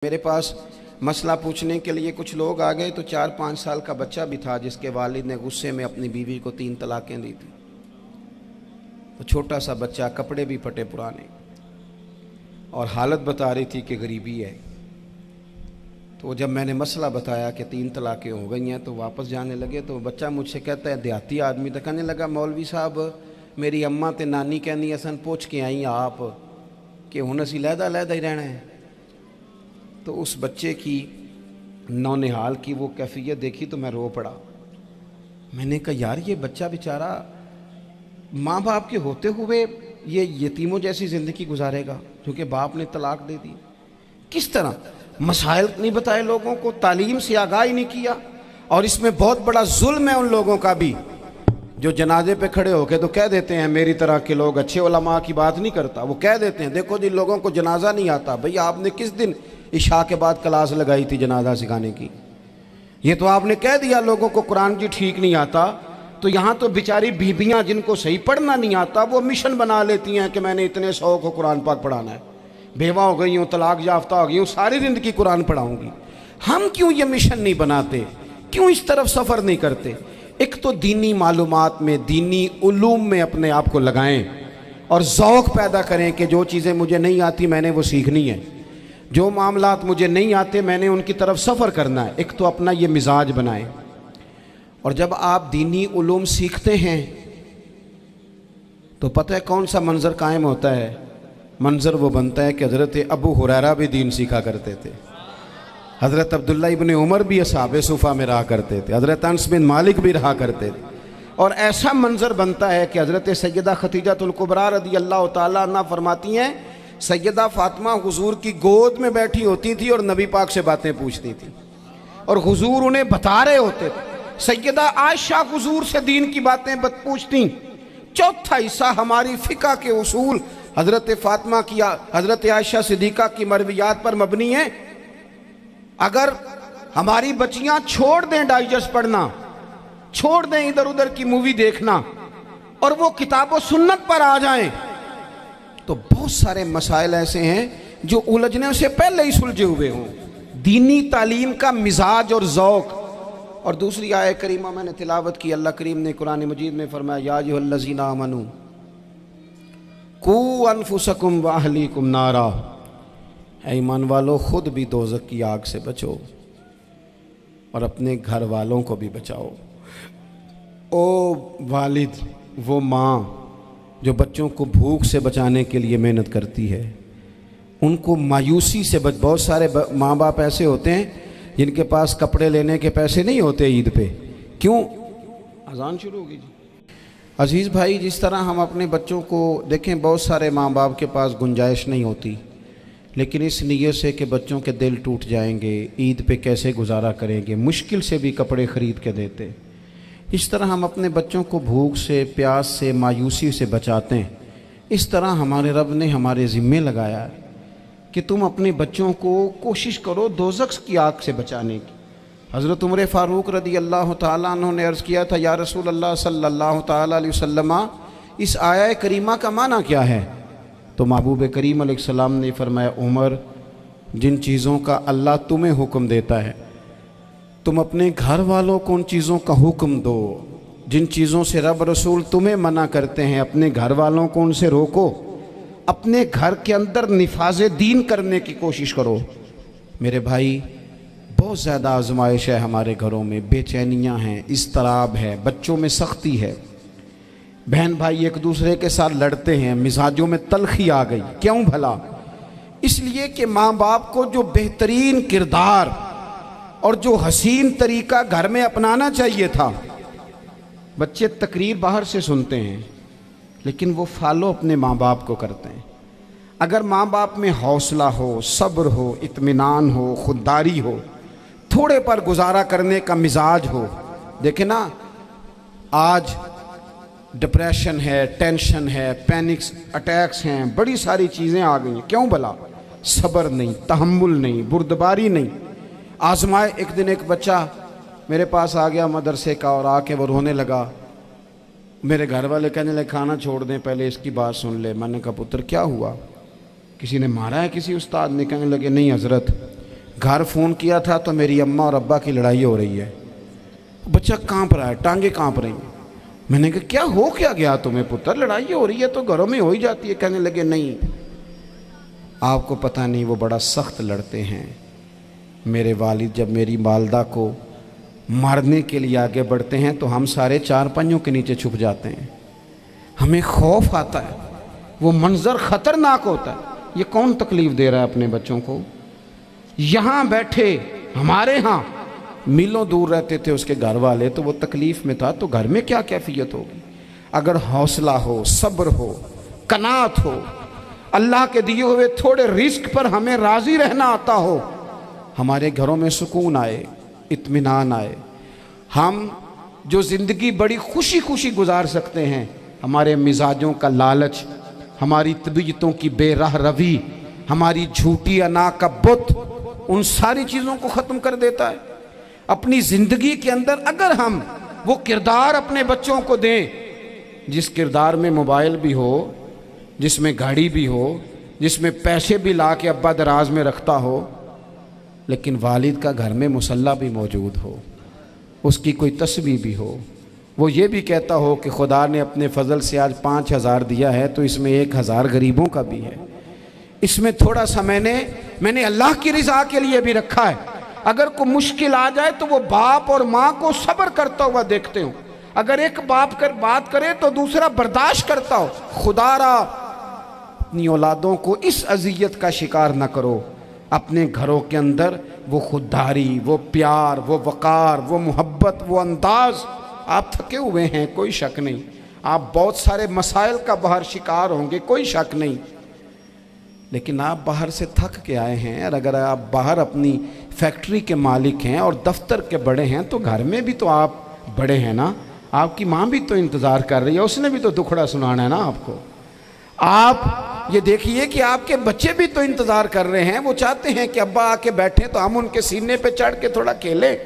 मेरे पास मसला पूछने के लिए कुछ लोग आ गए तो 4-5 साल का बच्चा भी था जिसके वालिद ने गुस्से में अपनी बीवी को 3 तलाक़ें दी थी। तो छोटा सा बच्चा, कपड़े भी फटे पुराने, और हालत बता रही थी कि गरीबी है। तो जब मैंने मसला बताया कि 3 तलाक़ें हो गई हैं तो वापस जाने लगे। तो बच्चा मुझसे कहता है, देहाती आदमी, तो कहने लगा, मौलवी साहब मेरी अम्मा ते नानी कहनी असन पूछ के आई आप कि हुण असीं लहदा ही रहना है। तो उस बच्चे की नौनिहाल की वो कैफियत देखी तो मैं रो पड़ा। मैंने कहा, यार ये बच्चा बेचारा माँ बाप के होते हुए ये यतीमों जैसी ज़िंदगी गुजारेगा क्योंकि बाप ने तलाक दे दी। किस तरह मसाइल नहीं बताए लोगों को, तालीम से आगाही नहीं किया। और इसमें बहुत बड़ा जुल्म है उन लोगों का भी जो जनाजे पे खड़े होके तो कह देते हैं, मेरी तरह के लोग, अच्छे उलमा की बात नहीं करता, वो कह देते हैं, देखो जिन लोगों को जनाजा नहीं आता, भैया आपने किस दिन इशा के बाद क्लास लगाई थी जनाजा सिखाने की? ये तो आपने कह दिया लोगों को कुरान जी ठीक नहीं आता। तो यहाँ तो बेचारी बीबियाँ जिनको सही पढ़ना नहीं आता वो मिशन बना लेती हैं कि मैंने इतने 100 को कुरान पाक पढ़ाना है, बेवा हो गई हूँ, तलाक याफ्ता हो गई हूँ, सारी ज़िंदगी कुरान पढ़ाऊँगी। हम क्यों ये मिशन नहीं बनाते, क्यों इस तरफ सफ़र नहीं करते? एक तो दीनी मालूमात में, दीनी उलूम में अपने आप को लगाएं और ज़ौक़ पैदा करें कि जो चीज़ें मुझे नहीं आती मैंने वो सीखनी है, जो मामलात मुझे नहीं आते मैंने उनकी तरफ सफ़र करना है। एक तो अपना ये मिजाज बनाएं। और जब आप दीनी उलूम सीखते हैं तो पता है कौन सा मंज़र कायम होता है? मंज़र वो बनता है कि हज़रत अबू हुरैरा भी दीन सीखा करते थे, हज़रत अब्दुल्ला इब्न उमर भी असहाबे सुफ़ा में रहा करते थे, हज़रत अनस बिन मालिक भी रहा करते थे। और ऐसा मंज़र बनता है कि हज़रत सैयदा खदीजतुल कुबरा रज़ी अल्लाह तआला अन्हा फरमाती हैं, सैयदा फ़ातिमा हुजूर की गोद में बैठी होती थी और नबी पाक से बातें पूछती थी और हुजूर उन्हें बता रहे होते थे। सैयदा आयशा हुजूर से दीन की बातें पूछती। चौथा हिस्सा हमारी फ़िक़्ह के उसूल हज़रत फ़ातिमा की, हज़रत आयशा सिद्दीक़ा की मरवियात पर मबनी है। अगर हमारी बच्चियां छोड़ दें डाइजेस्ट पढ़ना, छोड़ दें इधर उधर की मूवी देखना और वो किताब व सुन्नत पर आ जाएं तो बहुत सारे मसाइल ऐसे हैं जो उलझने से पहले ही सुलझे हुए हों। दीनी तालीम का मिजाज और ज़ौक़। और दूसरी आयत करीमा मैंने तिलावत की, अल्लाह करीम ने कुरान मजीद में फरमाया, या अय्युहल्लज़ीना आमनू कू अनफुसकुम व अहलीकुम नारा, ऐ ईमान वालों खुद भी दोज़ख की आग से बचो और अपने घर वालों को भी बचाओ। ओ वालिद, वो माँ जो बच्चों को भूख से बचाने के लिए मेहनत करती है, उनको मायूसी से बहुत सारे माँ बाप ऐसे होते हैं जिनके पास कपड़े लेने के पैसे नहीं होते ईद पे। क्यों? अजान शुरू होगी जी। अजीज़ भाई, जिस तरह हम अपने बच्चों को देखें, बहुत सारे माँ बाप के पास गुंजाइश नहीं होती, लेकिन इस नीयत से कि बच्चों के दिल टूट जाएंगे, ईद पे कैसे गुजारा करेंगे, मुश्किल से भी कपड़े ख़रीद के देते। इस तरह हम अपने बच्चों को भूख से, प्यास से, मायूसी से बचाते हैं। इस तरह हमारे रब ने हमारे ज़िम्मे लगाया है कि तुम अपने बच्चों को कोशिश करो दोज़ख की आग से बचाने की। हज़रत उमर फ़ारूक रज़ी अल्लाह तआला अन्हु ने अर्ज़ किया था, या रसूल अल्लाह सल्लल्लाहु तआला अलैहि वसल्लम, इस आया करीमा का माना क्या है? तो महबूब करीम अलैहिस्सलाम ने फरमाया, उमर, जिन चीज़ों का अल्लाह तुम्हें हुक्म देता है तुम अपने घर वालों को उन चीज़ों का हुक्म दो, जिन चीज़ों से रब रसूल तुम्हें मना करते हैं अपने घर वालों को उनसे रोको। अपने घर के अंदर निफाज़े दीन करने की कोशिश करो। मेरे भाई, बहुत ज़्यादा आजमाइश है हमारे घरों में, बेचैनियाँ हैं, इज़्तिराब है, बच्चों में सख्ती है, बहन भाई एक दूसरे के साथ लड़ते हैं, मिजाजों में तलखी आ गई। क्यों भला? इसलिए कि माँ बाप को जो बेहतरीन किरदार और जो हसीन तरीका घर में अपनाना चाहिए था, बच्चे तकरीर बाहर से सुनते हैं लेकिन वो फॉलो अपने माँ बाप को करते हैं। अगर माँ बाप में हौसला हो, सब्र हो, इत्मीनान हो, खुददारी हो, थोड़े पर गुजारा करने का मिजाज हो। देखे ना, आज डिप्रेशन है, टेंशन है, पैनिक्स अटैक्स हैं, बड़ी सारी चीज़ें आ गई हैं। क्यों भला? सब्र नहीं, तहम्मुल नहीं, बुर्दबारी नहीं। आजमाए। एक दिन एक बच्चा मेरे पास आ गया मदरसे का और आके वो रोने लगा। मेरे घर वाले कहने लगे, खाना छोड़ दें, पहले इसकी बात सुन ले। मैंने कहा, पुत्र क्या हुआ? किसी ने मारा है? किसी उस्ताद ने? कहने लगे, नहीं हज़रत, घर फ़ोन किया था तो मेरी अम्मा और अब्बा की लड़ाई हो रही है। बच्चा कांप रहा है, टांगे कांप रही हैं। मैंने कहा क्या हो क्या गया तुम्हें पुत्र, लड़ाई हो रही है तो घरों में हो ही जाती है। कहने लगे नहीं, आपको पता नहीं, वो बड़ा सख्त लड़ते हैं। मेरे वालिद जब मेरी वालदा को मारने के लिए आगे बढ़ते हैं तो हम सारे चारपाइयों के नीचे छुप जाते हैं, हमें खौफ आता है, वो मंजर ख़तरनाक होता है। ये कौन तकलीफ़ दे रहा है अपने बच्चों को? यहाँ बैठे हमारे यहाँ मीलों दूर रहते थे उसके घर वाले, तो वो तकलीफ़ में था, तो घर में क्या कैफियत होगी? अगर हौसला हो, सब्र हो, कनात हो, अल्लाह के दिए हुए थोड़े रिस्क पर हमें राज़ी रहना आता हो, हमारे घरों में सुकून आए, इत्मीनान आए, हम जो ज़िंदगी बड़ी खुशी खुशी गुजार सकते हैं। हमारे मिजाजों का लालच, हमारी तबीयतों की बेराह रवी, हमारी झूठी अना का बुत, उन सारी चीज़ों को ख़त्म कर देता है। अपनी ज़िंदगी के अंदर अगर हम वो किरदार अपने बच्चों को दें, जिस किरदार में मोबाइल भी हो, जिसमें गाड़ी भी हो, जिसमें पैसे भी ला के अब्बा दराज में रखता हो, लेकिन वालिद का घर में मुसल्ला भी मौजूद हो, उसकी कोई तस्वीर भी हो, वो ये भी कहता हो कि खुदा ने अपने फजल से आज 5,000 दिया है तो इसमें 1,000 गरीबों का भी है, इसमें थोड़ा सा मैंने अल्लाह की रिज़ा के लिए भी रखा है। अगर कोई मुश्किल आ जाए तो वो बाप और माँ को सब्र करता हुआ देखते हो। अगर एक बाप कर बात करे तो दूसरा बर्दाश्त करता हो। खुदारा अपनी औलादों को इस अजियत का शिकार न करो। अपने घरों के अंदर वो खुददारी, वो प्यार, वो वक़ार, वो मोहब्बत, वो अंदाज़। आप थके हुए हैं, कोई शक नहीं, आप बहुत सारे मसाइल का बाहर शिकार होंगे, कोई शक नहीं, लेकिन आप बाहर से थक के आए हैं। और अगर आप बाहर अपनी फैक्ट्री के मालिक हैं और दफ्तर के बड़े हैं तो घर में भी तो आप बड़े हैं ना। आपकी माँ भी तो इंतज़ार कर रही है, उसने भी तो दुखड़ा सुनाना है ना आपको। आप ये देखिए कि आपके बच्चे भी तो इंतज़ार कर रहे हैं, वो चाहते हैं कि अब्बा आके बैठे तो हम उनके सीने पे चढ़ के थोड़ा खेलें।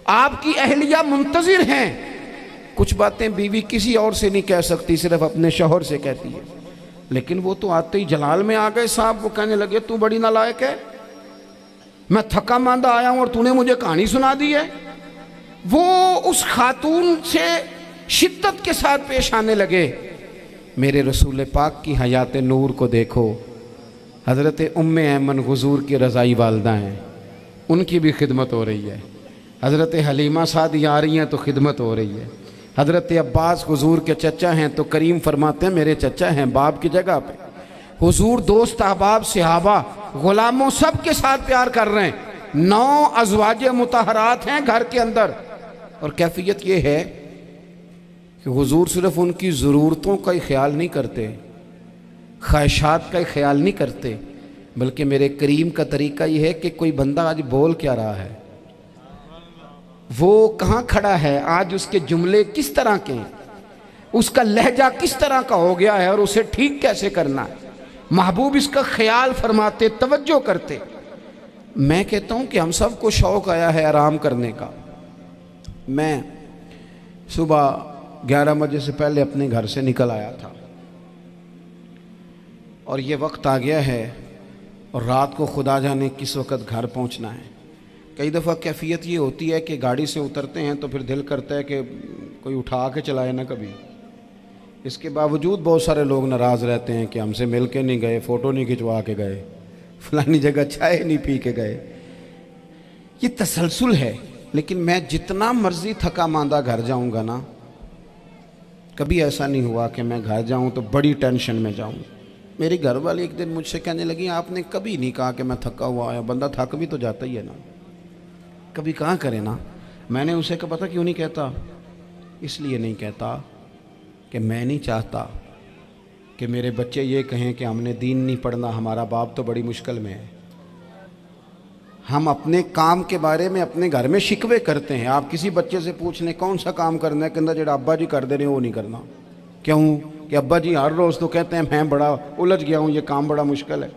आपकी अहलिया मुंतज़िर हैं। कुछ बातें बीवी किसी और से नहीं कह सकती, सिर्फ अपने शौहर से कहती है, लेकिन वो तो आते ही जलाल में आ गए साहब। वो कहने लगे तू बड़ी नालायक है, मैं थका मांदा आया हूं और तूने मुझे कहानी सुना दी है। वो उस खातून से शिद्दत के साथ पेश आने लगे। मेरे रसूल पाक की हयात नूर को देखो, हज़रत उम्मे ऐमन हुज़ूर की रज़ाई वालदा हैं, उनकी भी खिदमत हो रही है। हज़रत हलीमा सादी आ रही हैं तो खिदमत हो रही है। हज़रत अब्बास हुज़ूर के चचा हैं तो करीम फरमाते हैं मेरे चचा हैं बाप की जगह पे। हुज़ूर दोस्त अहबाब सहाबा ग़ुलामों सब के साथ प्यार कर रहे हैं। 9 अज़वाजे मुतहरात हैं घर के अंदर। और कैफियत ये है कि हुज़ूर सिर्फ उनकी ज़रूरतों का ही ख्याल नहीं करते, ख्वाहिशात का ही ख्याल नहीं करते, बल्कि मेरे करीम का तरीका ये है कि कोई बंदा आज बोल क्या रहा है, वो कहाँ खड़ा है, आज उसके जुमले किस तरह के हैं, उसका लहजा किस तरह का हो गया है और उसे ठीक कैसे करना है। महबूब इसका ख्याल फरमाते, तवज्जो करते। मैं कहता हूँ कि हम सबको शौक़ आया है आराम करने का। मैं सुबह 11 बजे से पहले अपने घर से निकल आया था और ये वक्त आ गया है और रात को खुदा जाने किस वक़्त घर पहुँचना है। कई दफ़ा कैफियत ये होती है कि गाड़ी से उतरते हैं तो फिर दिल करता है कि कोई उठा के चलाए ना कभी। इसके बावजूद बहुत सारे लोग नाराज़ रहते हैं कि हमसे मिल के नहीं गए, फ़ोटो नहीं खिंचवा के गए, फलानी जगह चाय नहीं पी के गए। ये तसलसल है। लेकिन मैं जितना मर्ज़ी थका मांदा घर जाऊँगा ना, कभी ऐसा नहीं हुआ कि मैं घर जाऊँ तो बड़ी टेंशन में जाऊँ। मेरी घर वाली एक दिन मुझसे कहने लगी आपने कभी नहीं कहा कि मैं थका हुआ आया। बंदा थक भी तो जाता ही है ना, कभी कहाँ करे ना। मैंने उसे कहा पता क्यों नहीं कहता, इसलिए नहीं कहता कि मैं नहीं चाहता कि मेरे बच्चे ये कहें कि हमने दीन नहीं पढ़ना, हमारा बाप तो बड़ी मुश्किल में है। हम अपने काम के बारे में अपने घर में शिकवे करते हैं। आप किसी बच्चे से पूछ लें कौन सा काम करना है, कहता जो अब्बा जी कर दे रहे हैं वो नहीं करना। क्यों कि अब्बा जी हर रोज़ तो कहते हैं मैं बड़ा उलझ गया हूँ, ये काम बड़ा मुश्किल है।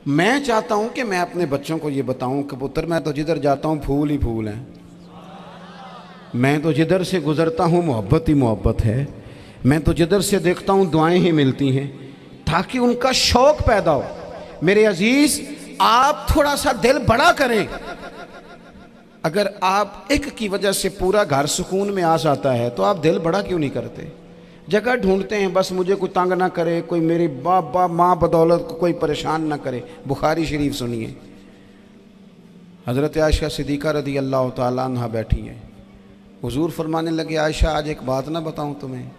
मैं चाहता हूँ कि मैं अपने बच्चों को ये बताऊँ कि पुत्र मैं तो जिधर जाता हूँ फूल ही फूल हैं, मैं तो जिधर से गुज़रता हूँ मोहब्बत ही मोहब्बत है, मैं तो जिधर से देखता हूँ दुआएं ही मिलती हैं, ताकि उनका शौक़ पैदा हो। मेरे अजीज़ आप थोड़ा सा दिल बड़ा करें। अगर आप एक की वजह से पूरा घर सुकून में आ जाता है तो आप दिल बड़ा क्यों नहीं करते? जगह ढूंढते हैं बस मुझे कोई तंग ना करे, कोई मेरी बाप माँ बदौलत को कोई परेशान ना करे। बुखारी शरीफ सुनिए, हज़रत आयशा सिद्दीक़ा रदी अल्लाह ताला अन्हा बैठी हैं। हुजूर फरमाने लगे, आयशा आज एक बात ना बताऊं तुम्हें?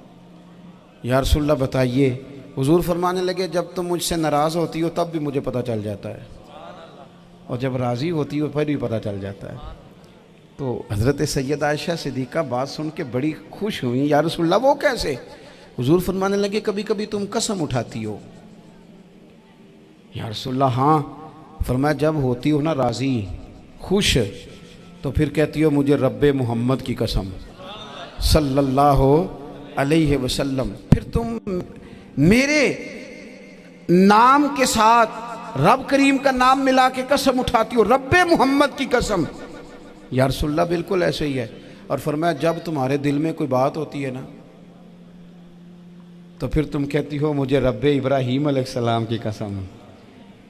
या रसूलल्लाह बताइए। हुजूर फरमाने लगे, जब तुम मुझसे नाराज़ होती हो तब भी मुझे पता चल जाता है, और जब राज़ी होती हो फिर भी पता चल जाता है। तो हज़रत सैयद आयशा सिद्दीक़ा बात सुन के बड़ी खुश हुई। या रसूलल्लाह वो कैसे? हुजूर फरमाने लगे, कभी कभी तुम कसम उठाती हो। या रसूलल्लाह हाँ। फरमाया, जब होती हो ना राज़ी, खुश, तो फिर कहती हो मुझे रब्बे मोहम्मद की कसम सल्लल्लाहु अलैहि वसल्लम। फिर तुम मेरे नाम के साथ रब करीम का नाम मिला के कसम उठाती हो, रब्बे मोहम्मद की कसम। या रसूलल्लाह बिल्कुल ऐसे ही है। और फरमाया, जब तुम्हारे दिल में कोई बात होती है ना तो फिर तुम कहती हो मुझे रब्बे इब्राहीम अलैहिस्सलाम की कसम,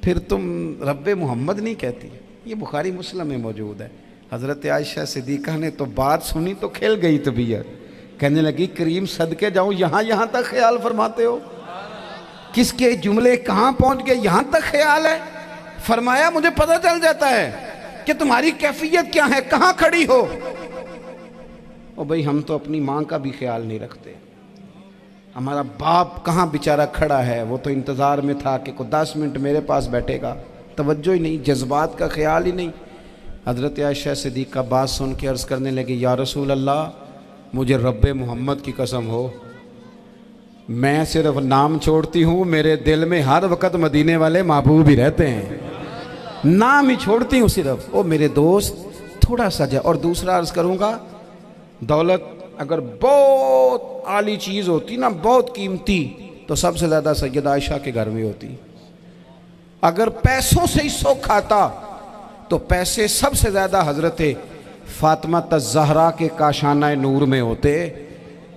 फिर तुम रब्बे मोहम्मद नहीं कहती। ये बुखारी मुस्लिम में मौजूद है। हज़रत आयशा सिद्दीक़ा ने तो बात सुनी तो खिल गई तबीयत, कहने लगी, करीम सदके जाऊँ, यहाँ तक ख्याल फरमाते हो? किसके जुमले कहाँ पहुँच गए, यहाँ तक ख्याल है? फरमाया, मुझे पता चल जाता है कि तुम्हारी कैफियत क्या है, कहाँ खड़ी हो। ओ भाई, हम तो अपनी माँ का भी ख्याल नहीं रखते। हमारा बाप कहाँ बेचारा खड़ा है, वो तो इंतज़ार में था कि कोई 10 मिनट मेरे पास बैठेगा, तवज्जो ही नहीं, जज्बात का ख्याल ही नहीं। हज़रत आयशा सिद्दीक़ा बात सुन के अर्ज़ करने लगे, या रसूल अल्लाह, मुझे रब्बे मोहम्मद की कसम हो, मैं सिर्फ नाम छोड़ती हूँ, मेरे दिल में हर वक़्त मदीने वाले महबूब ही रहते हैं, नाम ही छोड़ती हूँ सिर्फ। ओ मेरे दोस्त, थोड़ा सा जा। और दूसरा अर्ज़ करूँगा, दौलत अगर बहुत आली चीज़ होती ना, बहुत कीमती, तो सबसे ज़्यादा सैयद आयशा के घर में होती। अगर पैसों से ही शौक आता तो पैसे सबसे ज़्यादा हज़रत फ़ातिमा ज़हरा के काशाना नूर में होते।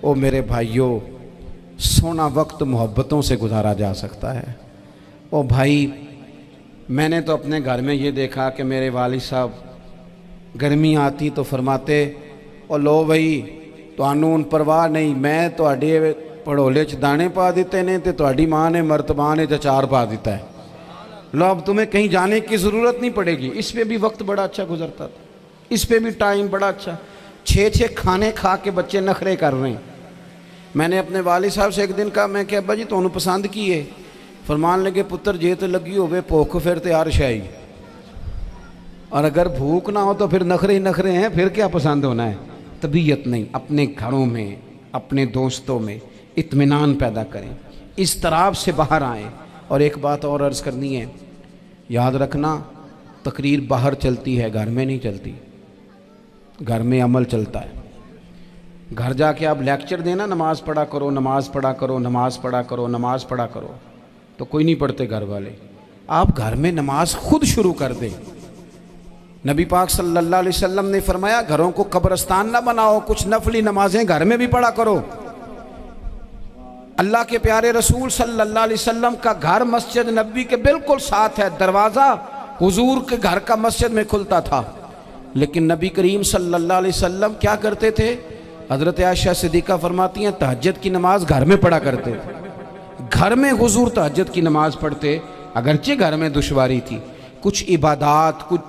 ओ मेरे भाइयों, सोना वक्त मोहब्बतों से गुजारा जा सकता है। ओ भाई, मैंने तो अपने घर में ये देखा कि मेरे वालिद साहब गर्मी आती तो फरमाते, ओ लो भाई, तुहानू परवाह नहीं, मैं तुहाडे पड़ोले च दाने पा दिते ने ते तुहाडी माँ ने मर्तबान च अचार पा दिता है, लो अब तुम्हें कहीं जाने की ज़रूरत नहीं पड़ेगी। इस पे भी वक्त बड़ा अच्छा गुजरता था, इस पे भी टाइम बड़ा अच्छा। 6-6 खाने खा के बच्चे नखरे कर रहे हैं। मैंने अपने वालिद साहब से एक दिन कहा, मैं क्या अब्बा जी तुहानू पसंद की है? फरमान लगे, पुत्र जे तो लगी होवे भुख फिर तो यार शाही, और अगर भूख ना हो तो फिर नखरे ही नखरे हैं, फिर क्या पसंद होना है? तबीयत नहीं। अपने घरों में, अपने दोस्तों में इत्मीनान पैदा करें, इस तरह से बाहर आएँ। और एक बात और अर्ज़ करनी है, याद रखना, तकरीर बाहर चलती है, घर में नहीं चलती। घर में अमल चलता है। घर जाके आप लेक्चर देना, नमाज़ पढ़ा करो, नमाज़ पढ़ा करो, नमाज़ पढ़ा करो, नमाज़ पढ़ा करो, तो कोई नहीं पढ़ते घर वाले। आप घर में नमाज खुद शुरू कर दें। नबी पाक सल्लल्लाहु अलैहि वसल्लम ने फरमाया, घरों को कब्रिस्तान ना बनाओ, कुछ नफली नमाजें घर में भी पढ़ा करो। अल्लाह के प्यारे रसूल सल्लल्लाहु अलैहि वसल्लम का घर मस्जिद नबी के बिल्कुल साथ है, दरवाज़ा हुजूर के घर का मस्जिद में खुलता था। लेकिन नबी करीम सल्लल्लाहु अलैहि वसल्लम क्या करते थे? हज़रत आयशा सिद्दीक़ा फरमाती हैं, तहज्जुद की नमाज घर में पढ़ा करते थे। घर में हुजूर तहज्जुद की नमाज पढ़ते, अगरचे घर में दुश्वारी थी। कुछ इबादात, कुछ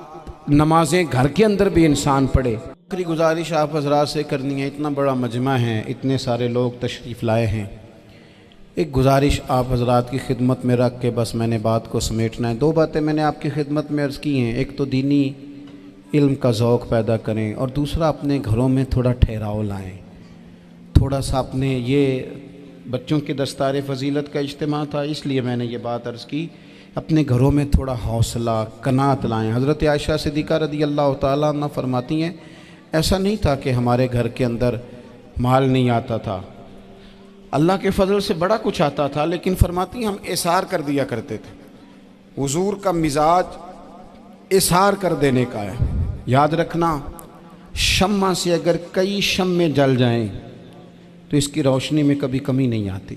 नमाजें घर के अंदर भी इंसान पढ़े। आखिरी गुजारिश आप हज़रात से करनी है, इतना बड़ा मजमा है, इतने सारे लोग तशरीफ़ लाए हैं, एक गुजारिश आप हज़रात की खिदमत में रख के बस मैंने बात को समेटना है। 2 बातें मैंने आपकी खिदमत में अर्ज़ की हैं। एक तो दीनी इल्म का ज़ौक़ पैदा करें, और दूसरा अपने घरों में थोड़ा ठहराव लाएं। थोड़ा सा अपने, ये बच्चों के दस्तार फ़जीलत का इज्तिमा था, इसलिए मैंने ये बात अर्ज़ की, अपने घरों में थोड़ा हौसला कनात लाएं। हज़रत आयशा सिद्दीक़ा रज़ी अल्लाह ताला अन्हा फरमाती हैं, ऐसा नहीं था कि हमारे घर के अंदर माल नहीं आता था, अल्लाह के फजल से बड़ा कुछ आता था, लेकिन फरमाती हम इसार कर दिया करते थे। हुजूर का मिजाज इसार कर देने का है। याद रखना, शम्मा से अगर कई शम्मे जल जाएं तो इसकी रोशनी में कभी कमी नहीं आती।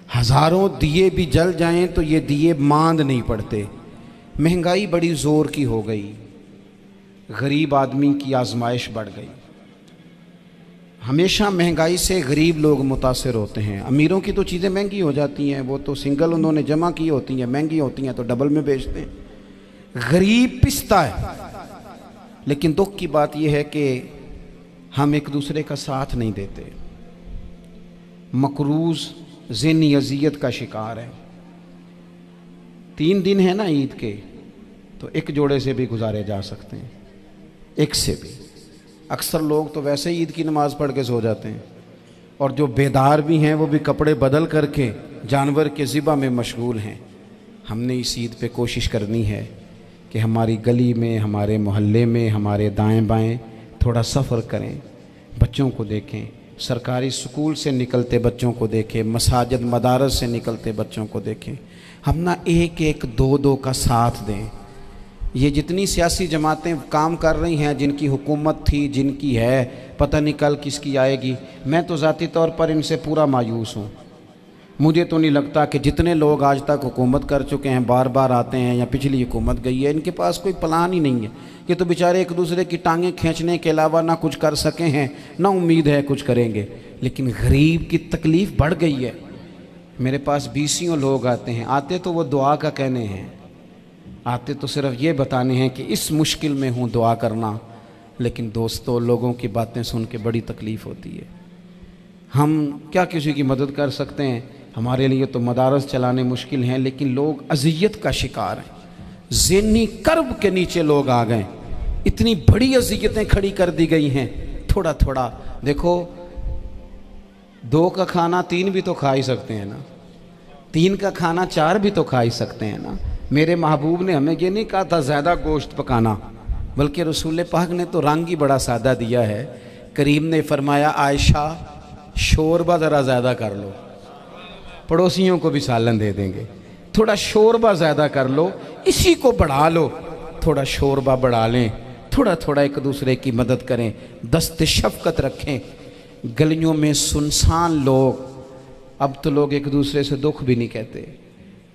हज़ारों दिए भी जल जाएं तो ये दिए मांद नहीं पड़ते। महंगाई बड़ी ज़ोर की हो गई, गरीब आदमी की आजमाइश बढ़ गई। हमेशा महंगाई से गरीब लोग मुतासिर होते हैं। अमीरों की तो चीज़ें महंगी हो जाती हैं, वो तो सिंगल उन्होंने जमा की होती हैं, महंगी होती हैं तो डबल में बेचते हैं। गरीब पिसता है। लेकिन दुख की बात यह है कि हम एक दूसरे का साथ नहीं देते। मकरूज़ ज़हनी अज़ियत का शिकार है। 3 दिन है ना ईद के, तो एक जोड़े से भी गुजारे जा सकते हैं, एक से भी। अक्सर लोग तो वैसे ही ईद की नमाज़ पढ़ के सो जाते हैं, और जो बेदार भी हैं वो भी कपड़े बदल करके जानवर के ज़िबा में मशगूल हैं। हमने इस ईद पे कोशिश करनी है कि हमारी गली में, हमारे मोहल्ले में, हमारे दाएं बाएं थोड़ा सफ़र करें, बच्चों को देखें, सरकारी स्कूल से निकलते बच्चों को देखें, मसाजिद मदारस से निकलते बच्चों को देखें। हम ना एक एक दो दो का साथ दें। ये जितनी सियासी जमातें काम कर रही हैं, जिनकी हुकूमत थी, जिनकी है, पता नहीं कल किसकी आएगी। मैं तो ज़ाती तौर पर इनसे पूरा मायूस हूँ। मुझे तो नहीं लगता कि जितने लोग आज तक हुकूमत कर चुके हैं, बार बार आते हैं या पिछली हुकूमत गई है, इनके पास कोई प्लान ही नहीं है। ये तो बेचारे एक दूसरे की टांगें खींचने के अलावा ना कुछ कर सके हैं, ना उम्मीद है कुछ करेंगे। लेकिन गरीब की तकलीफ़ बढ़ गई है। मेरे पास 20 लोग आते हैं, आते तो वो दुआ का कहने हैं, आते तो सिर्फ ये बताने हैं कि इस मुश्किल में हूँ, दुआ करना। लेकिन दोस्तों, लोगों की बातें सुन के बड़ी तकलीफ़ होती है। हम क्या किसी की मदद कर सकते हैं? हमारे लिए तो मदारस चलाने मुश्किल हैं, लेकिन लोग अज़ियत का शिकार हैं। ज़हनी कर्ब के नीचे लोग आ गए। इतनी बड़ी अज़ियतें खड़ी कर दी गई हैं। थोड़ा थोड़ा देखो, 2 का खाना 3 भी तो खा ही सकते हैं ना, 3 का खाना 4 भी तो खा ही सकते हैं ना। मेरे महबूब ने हमें ये नहीं कहा था ज़्यादा गोश्त पकाना, बल्कि रसूल पाक ने तो रंग ही बड़ा सादा दिया है। करीम ने फरमाया, आयशा शोरबा ज़रा ज़्यादा कर लो, पड़ोसियों को भी सालन दे देंगे। थोड़ा शोरबा ज़्यादा कर लो, इसी को बढ़ा लो, थोड़ा शोरबा बढ़ा लें, थोड़ा थोड़ा एक दूसरे की मदद करें, दस्त शफ़क़त रखें। गलियों में सुनसान लोग, अब तो लोग एक दूसरे से दुख भी नहीं कहते,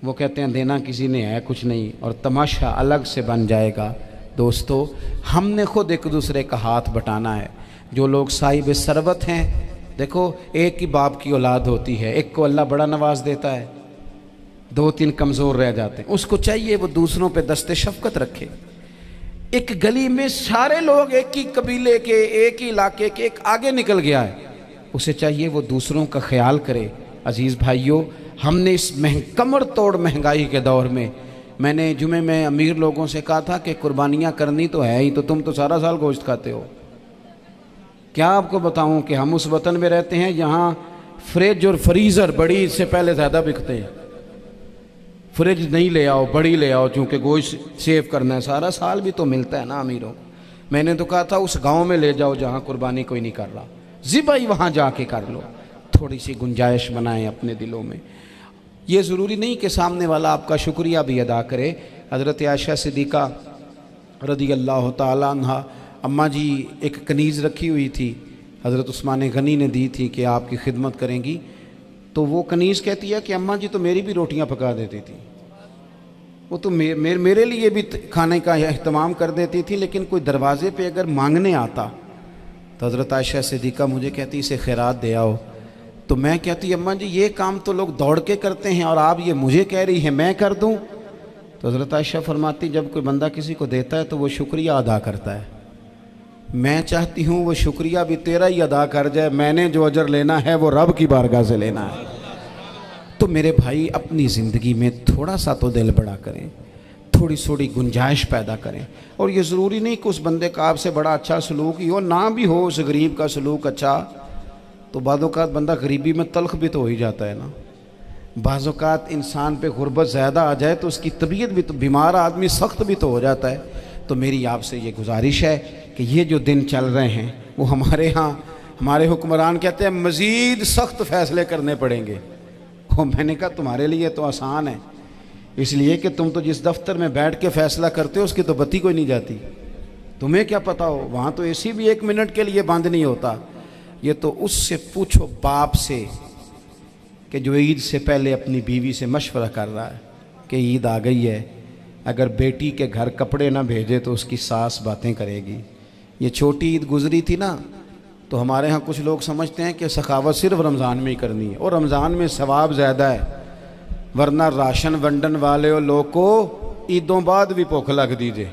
वो कहते हैं देना किसी ने है कुछ नहीं, और तमाशा अलग से बन जाएगा। दोस्तों, हमने खुद एक दूसरे का हाथ बटाना है। जो लोग साहिब सरवत हैं, देखो एक ही बाप की औलाद होती है, एक को अल्लाह बड़ा नवाज देता है, 2-3 कमज़ोर रह जाते हैं। उसको चाहिए वो दूसरों पे दस्ते शफ़क़त रखे। एक गली में सारे लोग एक ही कबीले के, एक ही इलाके के, एक आगे निकल गया है, उसे चाहिए वो दूसरों का ख्याल करे। अज़ीज़ भाइयों, हमने इस कमर तोड़ महंगाई के दौर में, मैंने जुमे में अमीर लोगों से कहा था कि कुर्बानियाँ करनी तो है ही, तो तुम तो सारा साल गोश्त खाते हो। क्या आपको बताऊं कि हम उस वतन में रहते हैं जहाँ फ्रिज और फ्रीज़र बड़ी इससे पहले ज़्यादा बिकते हैं। फ्रिज नहीं ले आओ, बड़ी ले आओ, चूँकि गोश्त सेव करना है, सारा साल भी तो मिलता है ना अमीरों को। मैंने तो कहा था उस गांव में ले जाओ जहाँ कुर्बानी कोई नहीं कर रहा, ज़िबा ही वहाँ जाके कर लो। थोड़ी सी गुंजाइश बनाएं अपने दिलों में। ये ज़रूरी नहीं कि सामने वाला आपका शुक्रिया भी अदा करे। हज़रत आयशा सिद्दीक़ा रज़ी अल्लाह ताला अन्हा, अम्मा जी एक कनीज़ रखी हुई थी, हज़रत उस्मान गनी ने दी थी कि आपकी खिदमत करेंगी। तो वो कनीज़ कहती है कि अम्मा जी तो मेरी भी रोटियां पका देती थी, वो तो मेरे लिए भी खाने का अहतमाम कर देती थी, लेकिन कोई दरवाज़े पे अगर मांगने आता तो हज़रत आयशा सिद्दीक़ा मुझे कहती इसे खैरात दे आओ। तो मैं कहती अम्मा जी ये काम तो लोग दौड़ के करते हैं और आप ये मुझे कह रही हैं मैं कर दूँ? तो हज़रत आयशा फरमाती जब कोई बंदा किसी को देता है तो वो शुक्रिया अदा करता है। मैं चाहती हूँ वो शुक्रिया भी तेरा ही अदा कर जाए, मैंने जो अजर लेना है वो रब की बारगाह से लेना है। तो मेरे भाई, अपनी ज़िंदगी में थोड़ा सा तो दिल बड़ा करें, थोड़ी थोड़ी गुंजाइश पैदा करें। और ये ज़रूरी नहीं कि उस बंदे का आपसे बड़ा अच्छा सलूक ही हो, ना भी हो उस गरीब का सलूक अच्छा, तो बाज़-औक़ात बंदा गरीबी में तल्ख़ भी तो हो ही जाता है ना। बाज़-औक़ात इंसान पे गुर्बत ज़्यादा आ जाए तो उसकी तबीयत भी तो, बीमार आदमी सख्त भी तो हो जाता है। तो मेरी आपसे ये गुजारिश है कि ये जो दिन चल रहे हैं वो हमारे यहाँ हमारे हुक्मरान कहते हैं मज़ीद सख्त फ़ैसले करने पड़ेंगे। वो मैंने कहा तुम्हारे लिए तो आसान है, इसलिए कि तुम तो जिस दफ्तर में बैठ के फ़ैसला करते हो उसकी तो बत्ती कोई नहीं जाती, तुम्हें क्या पता हो, वहाँ तो एसी भी 1 मिनट के लिए बंद नहीं होता। ये तो उससे पूछो बाप से कि जो ईद से पहले अपनी बीवी से मशवरा कर रहा है कि ईद आ गई है, अगर बेटी के घर कपड़े ना भेजे तो उसकी सास बातें करेगी। ये छोटी ईद गुजरी थी ना, तो हमारे यहाँ कुछ लोग समझते हैं कि सखावत सिर्फ रमज़ान में ही करनी है, और रमज़ान में सवाब ज़्यादा है, वरना राशन वंडन वाले लोग को ईदों बाद भी भूख लग दीजिए,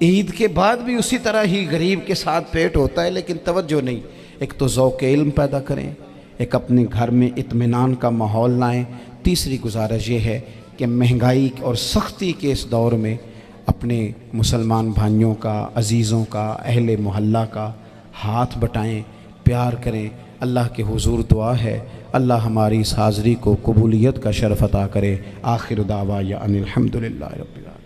ईद के बाद भी उसी तरह ही गरीब के साथ पेट होता है, लेकिन तवज्जो नहीं। एक तो ज़ौक़ इल्म पैदा करें, एक अपने घर में इत्मीनान का माहौल लाएं। तीसरी गुजारिश ये है कि महंगाई और सख्ती के इस दौर में अपने मुसलमान भाइयों का, अज़ीज़ों का, अहले मोहल्ला का हाथ बटाएं, प्यार करें। अल्लाह के हुजूर दुआ है अल्लाह हमारी इस हाज़री को कबूलियत का शरफ़ अता करे। आखिर दावा या अनिल हम्दुलिल्लाहि रब्बिल आलमीन।